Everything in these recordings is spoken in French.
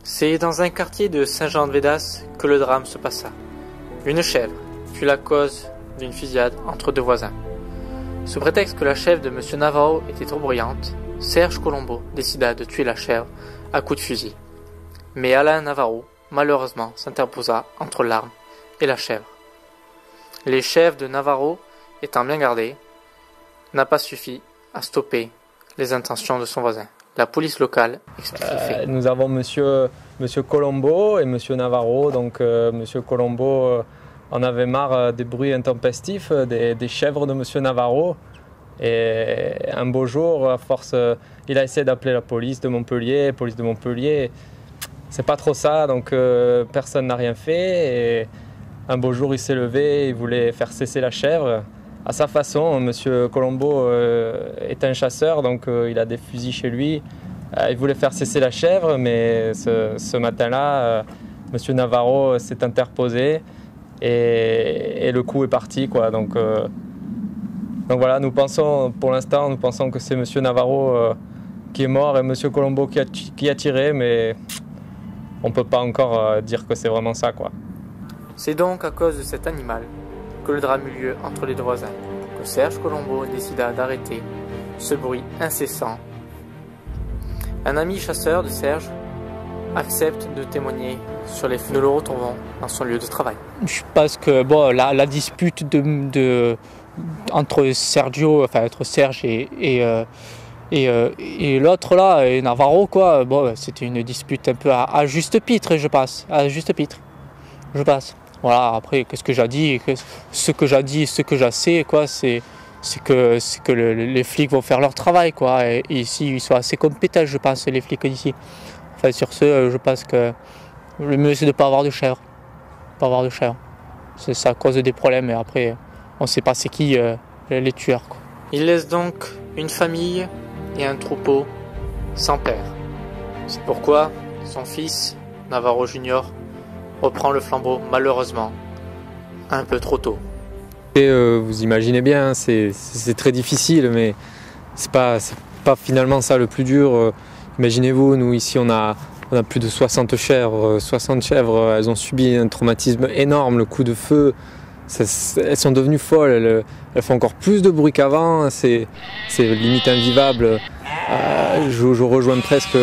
C'est dans un quartier de Saint-Jean-de-Védas que le drame se passa. Une chèvre fut la cause d'une fusillade entre deux voisins. Sous prétexte que la chèvre de M. Navarro était trop bruyante, Serge Colombo décida de tuer la chèvre à coups de fusil. Mais Alain Navarro, malheureusement, s'interposa entre l'arme et la chèvre. Les chèvres de Navarro, étant bien gardées, n'a pas suffi à stopper les intentions de son voisin. La police locale explique les faits. Nous avons monsieur Colombo et monsieur Navarro. Donc monsieur Colombo en avait marre des bruits intempestifs des chèvres de monsieur Navarro. Et un beau jour, à force, il a essayé d'appeler la police de Montpellier. C'est pas trop ça, donc personne n'a rien fait. Et un beau jour, il s'est levé, il voulait faire cesser la chèvre. À sa façon, monsieur Colombo est un chasseur, donc il a des fusils chez lui. Il voulait faire cesser la chèvre, mais ce matin-là, monsieur Navarro s'est interposé et le coup est parti, quoi. Donc voilà, pour l'instant, nous pensons que c'est monsieur Navarro qui est mort et monsieur Colombo qui a tiré, mais on ne peut pas encore dire que c'est vraiment ça, quoi. C'est donc à cause de cet animal que le drame eut lieu entre les deux voisins, que Serge Colombo décida d'arrêter ce bruit incessant. Un ami chasseur de Serge accepte de témoigner sur les faits. Nous le retrouvons dans son lieu de travail. Je pense que bon, la dispute entre Serge et l'autre là, et Navarro, quoi, bon, c'était une dispute un peu à juste pitre, je pense. Voilà, après, qu'est-ce que j'ai dit, ce que je sais, quoi, c'est que les flics vont faire leur travail, quoi. Et ici, ils sont assez compétents, je pense, les flics d'ici. Enfin, sur ce, je pense que le mieux, c'est de ne pas avoir de chèvre. Ça cause des problèmes, et après, on ne sait pas c'est qui les tueurs, quoi. Il laisse donc une famille et un troupeau sans père. C'est pourquoi son fils, Navarro Junior, reprend le flambeau, malheureusement, un peu trop tôt. Et vous imaginez bien, c'est très difficile, mais c'est pas finalement ça le plus dur. Imaginez-vous, nous ici on a plus de 60 chèvres. 60 chèvres, elles ont subi un traumatisme énorme, le coup de feu. Elles sont devenues folles, elles font encore plus de bruit qu'avant, c'est limite invivable. Je rejoins presque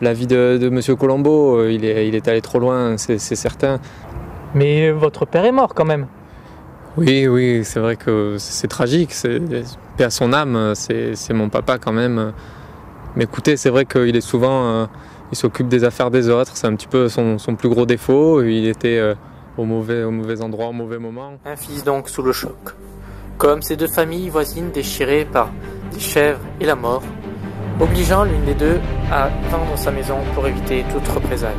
l'avis de monsieur Colombo, il est allé trop loin, c'est certain. Mais votre père est mort quand même. Oui, c'est vrai que c'est tragique, paix à son âme, c'est mon papa quand même. Mais écoutez, c'est vrai qu'il est souvent, il s'occupe des affaires des autres, c'est un petit peu son plus gros défaut, il était au mauvais endroit, au mauvais moment. Un fils donc sous le choc. Comme ces deux familles voisines déchirées par des chèvres et la mort, obligeant l'une des deux à vendre sa maison pour éviter toute représailles.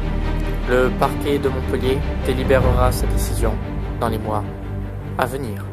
Le parquet de Montpellier délibérera sa décision dans les mois à venir.